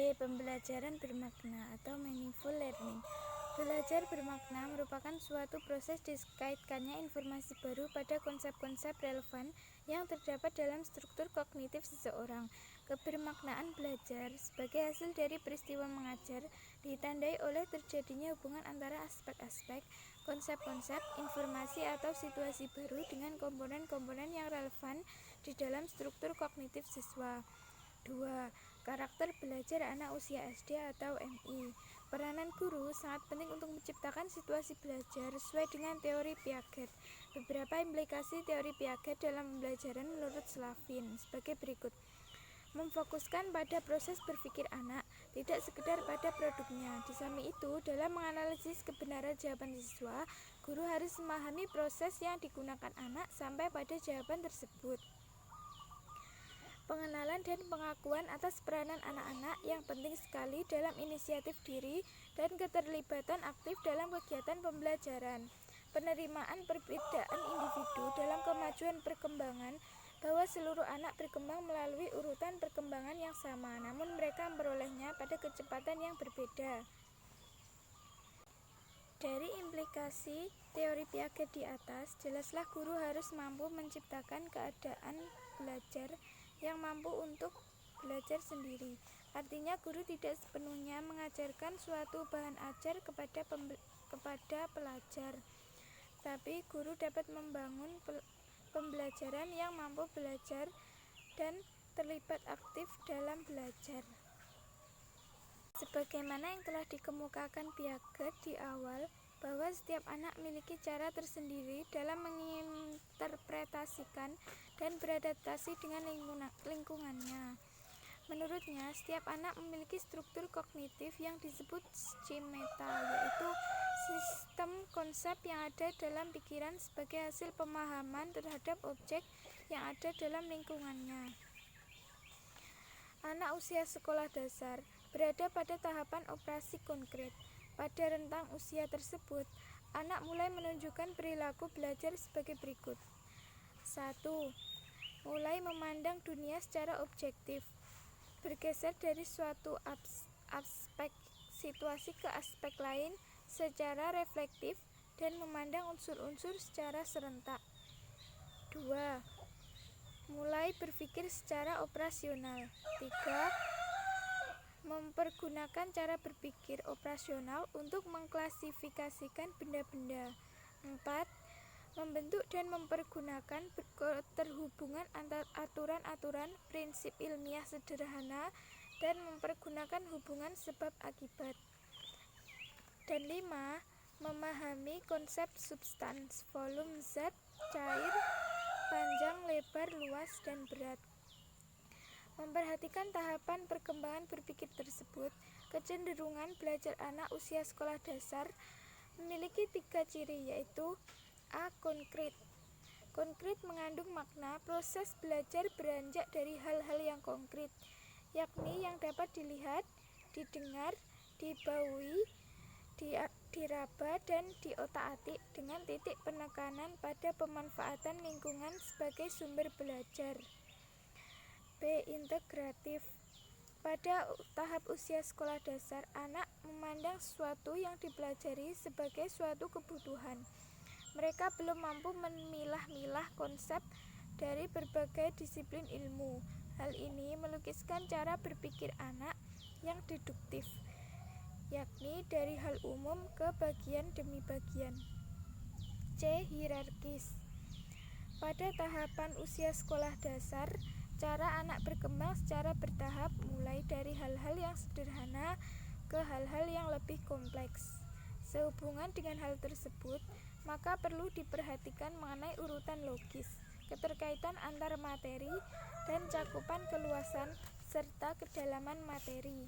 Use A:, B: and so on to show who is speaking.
A: B. Pembelajaran bermakna atau meaningful learning. Belajar bermakna merupakan suatu proses dikaitkannya informasi baru pada konsep-konsep relevan yang terdapat dalam struktur kognitif seseorang. Kebermaknaan belajar sebagai hasil dari peristiwa mengajar ditandai oleh terjadinya hubungan antara aspek-aspek, konsep-konsep, informasi atau situasi baru dengan komponen-komponen yang relevan di dalam struktur kognitif siswa. 2. Karakter belajar anak usia SD atau MI. Peranan guru sangat penting untuk menciptakan situasi belajar sesuai dengan teori Piaget. Beberapa implikasi teori Piaget dalam pembelajaran menurut Slavin sebagai berikut. Memfokuskan pada proses berpikir anak, tidak sekedar pada produknya. Di samping itu, dalam menganalisis kebenaran jawaban siswa, guru harus memahami proses yang digunakan anak sampai pada jawaban tersebut. Pengenalan dan pengakuan atas peranan anak-anak yang penting sekali dalam inisiatif diri dan keterlibatan aktif dalam kegiatan pembelajaran. Penerimaan perbedaan individu dalam kemajuan perkembangan, bahwa seluruh anak berkembang melalui urutan perkembangan yang sama, namun mereka memperolehnya pada kecepatan yang berbeda. Dari implikasi teori Piaget di atas, jelaslah guru harus mampu menciptakan keadaan belajar yang mampu untuk belajar sendiri. Artinya guru tidak sepenuhnya mengajarkan suatu bahan ajar kepada pelajar, tapi guru dapat membangun pembelajaran yang mampu belajar dan terlibat aktif dalam belajar. Sebagaimana yang telah dikemukakan Piaget di awal, bahwa setiap anak memiliki cara tersendiri dalam menginterpretasikan dan beradaptasi dengan lingkungannya. Menurutnya, setiap anak memiliki struktur kognitif yang disebut schemata, yaitu sistem konsep yang ada dalam pikiran sebagai hasil pemahaman terhadap objek yang ada dalam lingkungannya. Anak usia sekolah dasar berada pada tahapan operasi konkret. Pada rentang usia tersebut, anak mulai menunjukkan perilaku belajar sebagai berikut. 1. Mulai memandang dunia secara objektif, bergeser dari suatu aspek situasi ke aspek lain secara reflektif dan memandang unsur-unsur secara serentak. 2. Mulai berpikir secara operasional. 3. Mempergunakan cara berpikir operasional untuk mengklasifikasikan benda-benda. 4. Membentuk dan mempergunakan keterhubungan antar aturan-aturan prinsip ilmiah sederhana dan mempergunakan hubungan sebab akibat. Dan 5. Memahami konsep substans, volume, zat, cair, panjang, lebar, luas, dan berat. Memperhatikan tahapan perkembangan berpikir tersebut, kecenderungan belajar anak usia sekolah dasar memiliki 3 ciri, yaitu A. Konkret. Konkret mengandung makna proses belajar beranjak dari hal-hal yang konkret, yakni yang dapat dilihat, didengar, dibaui, diraba, dan diotak-atik dengan titik penekanan pada pemanfaatan lingkungan sebagai sumber belajar. B. Integratif. Pada tahap usia sekolah dasar, anak memandang sesuatu yang dipelajari sebagai suatu kebutuhan. Mereka belum mampu memilah-milah konsep dari berbagai disiplin ilmu. Hal ini melukiskan cara berpikir anak yang deduktif, yakni dari hal umum ke bagian demi bagian. C. Hierarkis. Pada tahapan usia sekolah dasar, cara anak berkembang secara bertahap mulai dari hal-hal yang sederhana ke hal-hal yang lebih kompleks. Sehubungan dengan hal tersebut, maka perlu diperhatikan mengenai urutan logis, keterkaitan antar materi, dan cakupan keluasan serta kedalaman materi.